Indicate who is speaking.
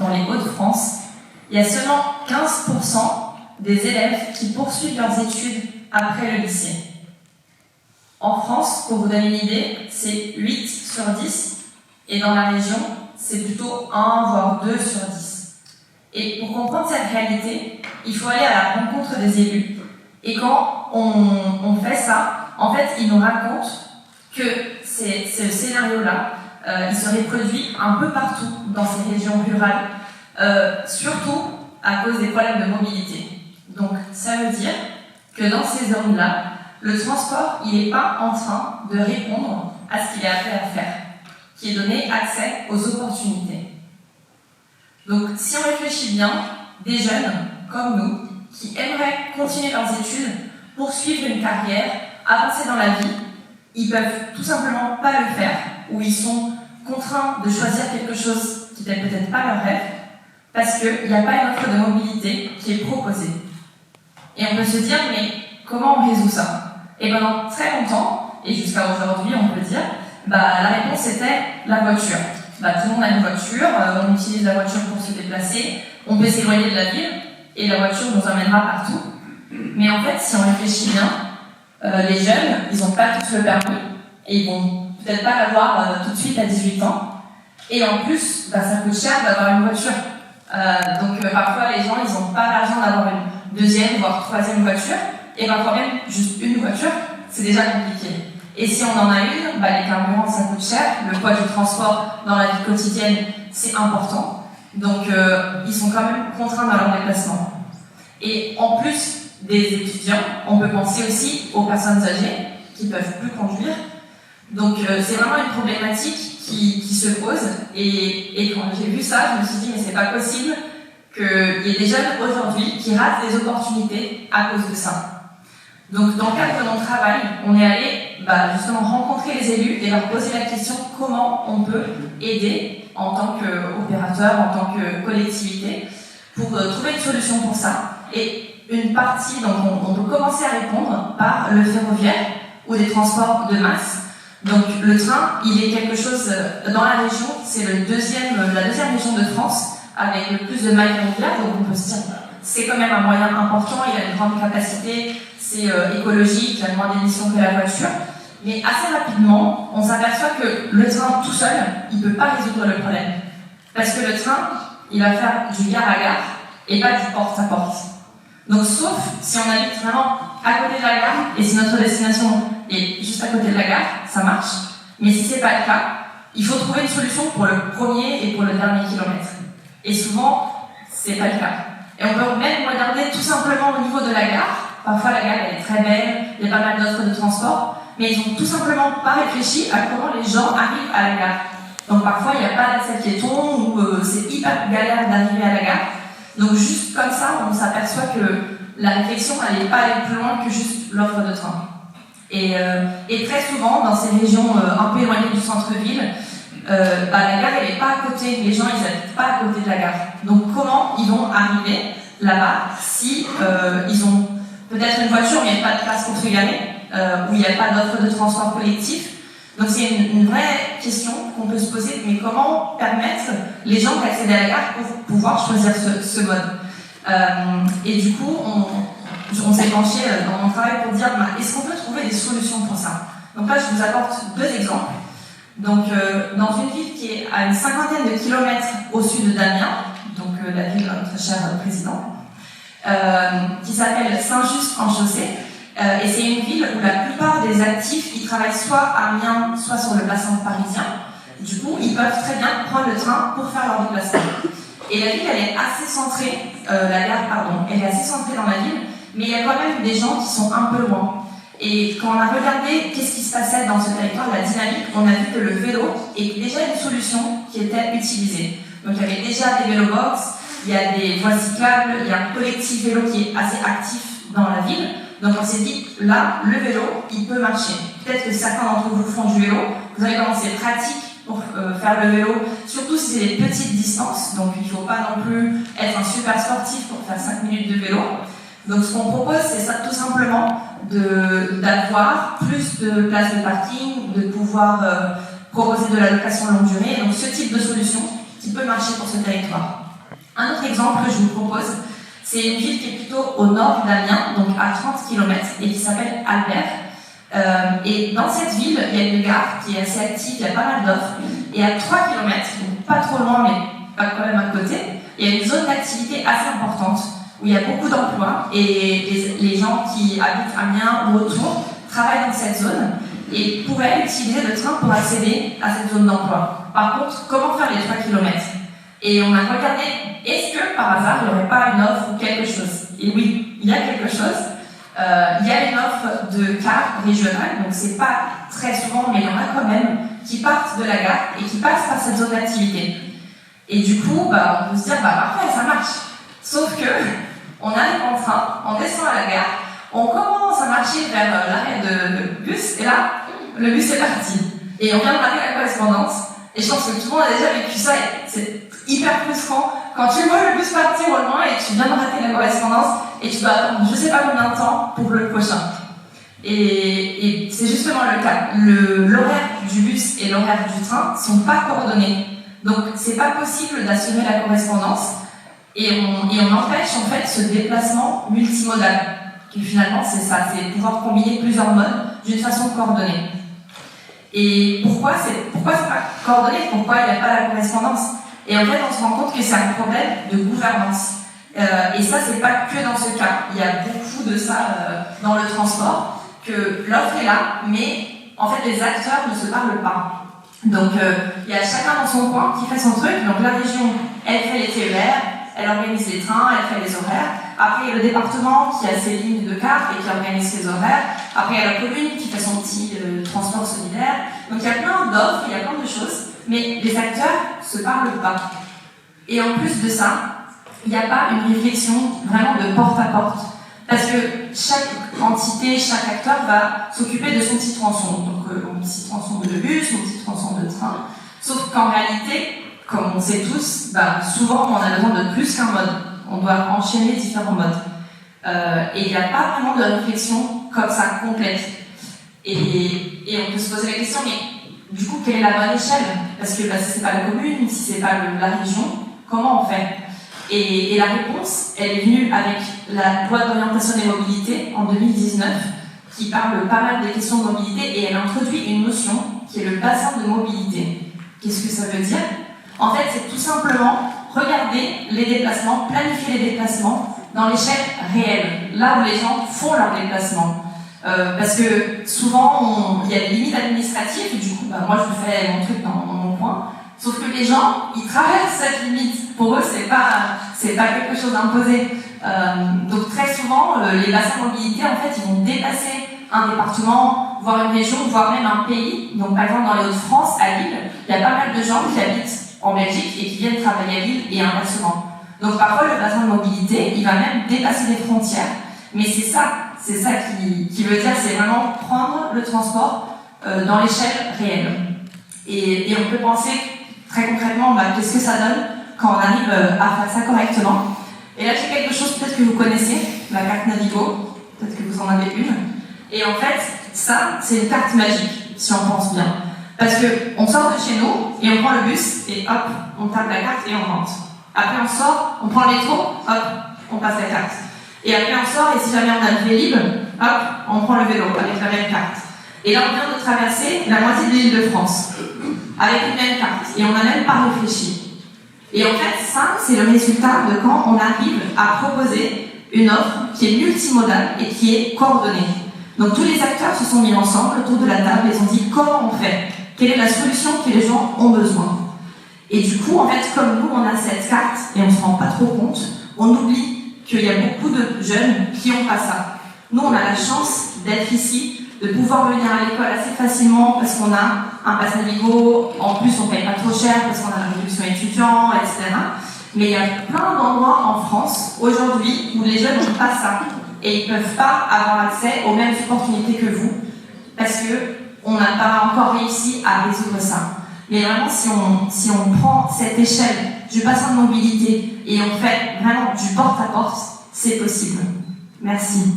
Speaker 1: dans les Hauts-de-France, il y a seulement 15% des élèves qui poursuivent leurs études après le lycée. En France, pour vous donner une idée, c'est 8 sur 10, et dans la région, c'est plutôt 1 voire 2 sur 10. Et pour comprendre cette réalité, il faut aller à la rencontre des élus. Et quand on fait ça, en fait, ils nous racontent que ce scénario-là, il se reproduit un peu partout dans ces régions rurales, surtout à cause des problèmes de mobilité. Donc, ça veut dire que dans ces zones-là, le transport, il n'est pas en train de répondre à ce qu'il est appelé à faire, qui est donner accès aux opportunités. Donc, si on réfléchit bien, des jeunes comme nous, qui aimeraient continuer leurs études, poursuivre une carrière, avancer dans la vie, ils peuvent tout simplement pas le faire, ou ils sont contraints de choisir quelque chose qui n'est peut-être pas leur rêve, parce qu'il n'y a pas une offre de mobilité qui est proposée. Et on peut se dire, mais comment on résout ça? Et pendant très longtemps, et jusqu'à aujourd'hui, on peut dire, la réponse était la voiture. Tout le monde a une voiture, on utilise la voiture pour se déplacer, on peut s'éloigner de la ville, et la voiture nous emmènera partout. Mais en fait, si on réfléchit bien, les jeunes, ils n'ont pas tous le permis, et ils vont peut-être pas l'avoir tout de suite à 18 ans. Et en plus, ça coûte cher d'avoir une voiture. Donc parfois, les gens, ils n'ont pas l'argent d'avoir une deuxième, voire troisième voiture, et parfois même juste une voiture, c'est déjà compliqué. Et si on en a une, les carburants, ça coûte cher, le poids du transport dans la vie quotidienne, c'est important. Donc ils sont quand même contraints dans leur déplacement. Et en plus des étudiants, on peut penser aussi aux personnes âgées qui ne peuvent plus conduire. Donc c'est vraiment une problématique qui se pose. Et quand j'ai vu ça, je me suis dit, mais c'est pas possible qu'il y ait des jeunes aujourd'hui qui ratent des opportunités à cause de ça. Donc dans le cadre de mon travail, on est allé justement rencontrer les élus et leur poser la question comment on peut aider en tant qu'opérateur, en tant que collectivité, pour trouver une solution pour ça. Et une partie, donc on peut commencer à répondre par le ferroviaire ou des transports de masse. Donc le train, il est quelque chose, dans la région, c'est la deuxième région de France avec le plus de mailles ferroviaires, donc on peut se dire c'est quand même un moyen important, il a une grande capacité, c'est écologique, il a moins d'émissions que la voiture. Mais assez rapidement, on s'aperçoit que le train tout seul, il ne peut pas résoudre le problème. Parce que le train, il va faire du gare à gare et pas du porte à porte. Donc sauf si on habite vraiment à côté de la gare et si notre destination est juste à côté de la gare, ça marche. Mais si ce n'est pas le cas, il faut trouver une solution pour le premier et pour le dernier kilomètre. Et souvent, c'est pas le cas. Et on peut même regarder tout simplement au niveau de la gare. Parfois la gare elle est très belle, il y a pas mal d'offres de transport, mais ils n'ont tout simplement pas réfléchi à comment les gens arrivent à la gare. Donc parfois il n'y a pas d'accès piéton ou c'est hyper galère d'arriver à la gare. Donc juste comme ça, on s'aperçoit que la réflexion elle n'est pas allée plus loin que juste l'offre de train. Et très souvent dans ces régions un peu éloignées du centre-ville, la gare elle n'est pas à côté, les gens ils n'habitent pas à côté de la gare. Donc comment ils vont arriver là-bas si ils ont peut-être une voiture, mais il n'y a pas de place pour se garer, où il n'y a pas d'offre de transport collectif. Donc c'est une vraie question qu'on peut se poser, mais comment permettre les gens d'accéder à la gare pour pouvoir choisir ce mode. Et du coup, on s'est penché dans mon travail pour dire, est-ce qu'on peut trouver des solutions pour ça? Donc là, je vous apporte deux exemples. Donc dans une ville qui est à une 50aine de kilomètres au sud d'Amiens, donc la ville de notre cher président, qui s'appelle Saint-Just-en-Chaussée, et c'est une ville où la plupart des actifs ils travaillent soit à Amiens, soit sur le bassin parisien. Du coup, ils peuvent très bien prendre le train pour faire leur déplacement. Et la ville, elle est assez centrée, la gare, pardon, elle est assez centrée dans la ville, mais il y a quand même des gens qui sont un peu loin. Et quand on a regardé qu'est-ce qui se passait dans ce territoire, la dynamique, on a vu que le vélo est déjà une solution qui était utilisée. Donc il y avait déjà des vélobox, il y a des voies cyclables, il y a un collectif vélo qui est assez actif dans la ville. Donc on s'est dit, là, le vélo, il peut marcher. Peut-être que certains d'entre vous font du vélo, vous allez commencer pratique pour faire le vélo, surtout si c'est des petites distances, donc il ne faut pas non plus être un super sportif pour faire 5 minutes de vélo. Donc ce qu'on propose, c'est ça, tout simplement d'avoir plus de places de parking, de pouvoir proposer de la location longue durée, donc ce type de solution qui peut marcher pour ce territoire. Un autre exemple que je vous propose, c'est une ville qui est plutôt au nord d'Amiens, donc à 30 km, et qui s'appelle Albert. Et dans cette ville, il y a une gare qui est assez active, il y a pas mal d'offres. Et à 3 km, donc pas trop loin, mais pas quand même à côté, il y a une zone d'activité assez importante, où il y a beaucoup d'emplois, et les gens qui habitent Amiens ou autour travaillent dans cette zone, et pourraient utiliser le train pour accéder à cette zone d'emploi. Par contre, comment faire les 3 km? Et on a regardé, est-ce que par hasard, il n'y aurait pas une offre ou quelque chose? Et oui, il y a quelque chose. Il y a une offre de cars régionales, donc c'est pas très souvent, mais il y en a quand même, qui partent de la gare et qui passent par cette zone d'activité. Et du coup, on peut se dire, parfait, ça marche. Sauf que, on arrive en train, on descend à la gare, on commence à marcher vers l'arrêt de bus, et là, le bus est parti. Et on vient de rater la correspondance. Et je pense que tout le monde a déjà vécu ça, et c'est hyper frustrant quand tu vois le bus partir au loin et tu viens de rater la correspondance et tu dois attendre je sais pas combien de temps pour le prochain. Et c'est justement le cas. L'horaire du bus et l'horaire du train sont pas coordonnés. Donc c'est pas possible d'assurer la correspondance et on empêche en fait ce déplacement multimodal. Et finalement c'est ça, c'est pouvoir combiner plusieurs modes d'une façon coordonnée. Et pourquoi c'est pas coordonné? Pourquoi il n'y a pas la correspondance? Et en fait, on se rend compte que c'est un problème de gouvernance. Et ça, c'est pas que dans ce cas. Il y a beaucoup de ça dans le transport, que l'offre est là, mais en fait, les acteurs ne se parlent pas. Donc, il y a chacun dans son coin qui fait son truc. Donc, la région, elle fait les TER, elle organise les trains, elle fait les horaires. Après, il y a le département qui a ses lignes de carte et qui organise ses horaires. Après, il y a la commune qui fait son petit transport solidaire. Donc, il y a plein d'offres, il y a plein de choses, mais les acteurs ne se parlent pas. Et en plus de ça, il n'y a pas une réflexion vraiment de porte à porte. Parce que chaque entité, chaque acteur va s'occuper de son petit tronçon. Donc, mon petit tronçon de bus, mon petit tronçon de train. Sauf qu'en réalité, comme on sait tous, souvent on a besoin de plus qu'un mode. On doit enchaîner différents modes. Et il n'y a pas vraiment de réflexion comme ça, complète. Et on peut se poser la question, mais du coup, quelle est la bonne échelle? Parce que si c'est pas la commune, si c'est pas la région, comment on fait? Et la réponse, elle est venue avec la loi d'orientation des mobilités en 2019, qui parle pas mal des questions de mobilité, et elle introduit une notion qui est le bassin de mobilité. Qu'est-ce que ça veut dire? En fait, c'est tout simplement regarder les déplacements, planifier les déplacements dans l'échelle réelle, là où les gens font leurs déplacements. Parce que souvent, il y a des limites administratives, et du coup, moi je fais mon truc dans mon coin, sauf que les gens, ils traversent cette limite. Pour eux, c'est pas quelque chose d'imposé. Donc très souvent, les bassins de mobilité, en fait, ils vont dépasser un département, voire une région, voire même un pays. Donc par exemple, dans les Hauts-de-France, à Lille, il y a pas mal de gens qui habitent en Belgique et qui viennent travailler à Lille et inversement. Donc parfois, le bassin de mobilité, il va même dépasser les frontières. Mais c'est ça qui veut dire, c'est vraiment prendre le transport dans l'échelle réelle. Et on peut penser très concrètement, qu'est-ce que ça donne quand on arrive à faire ça correctement. Et là, j'ai quelque chose peut-être que vous connaissez, la carte Navigo, peut-être que vous en avez une. Et en fait, ça, c'est une carte magique, si on pense bien. Parce qu'on sort de chez nous, et on prend le bus, et hop, on tape la carte et on rentre. Après, on sort, on prend le métro, hop, on passe la carte. Et après, on sort, et si jamais on a le Vélib, hop, on prend le vélo avec la même carte. Et là, on vient de traverser la moitié de l'île de France, avec une même carte, et on n'a même pas réfléchi. Et en fait, ça, c'est le résultat de quand on arrive à proposer une offre qui est multimodale et qui est coordonnée. Donc tous les acteurs se sont mis ensemble autour de la table et ont dit comment on fait, quelle est la solution que les gens ont besoin. Et du coup, en fait, comme nous, on a cette carte et on ne se rend pas trop compte, on oublie qu'il y a beaucoup de jeunes qui n'ont pas ça. Nous, on a la chance d'être ici, de pouvoir venir à l'école assez facilement parce qu'on a un pass Navigo, en plus on ne paye pas trop cher parce qu'on a la réduction étudiant, etc. Mais il y a plein d'endroits en France aujourd'hui où les jeunes n'ont pas ça et ils ne peuvent pas avoir accès aux mêmes opportunités que vous parce qu'on n'a pas encore réussi à résoudre ça. Mais vraiment, si on prend cette échelle du bassin de mobilité et on fait vraiment du porte-à-porte, c'est possible. Merci.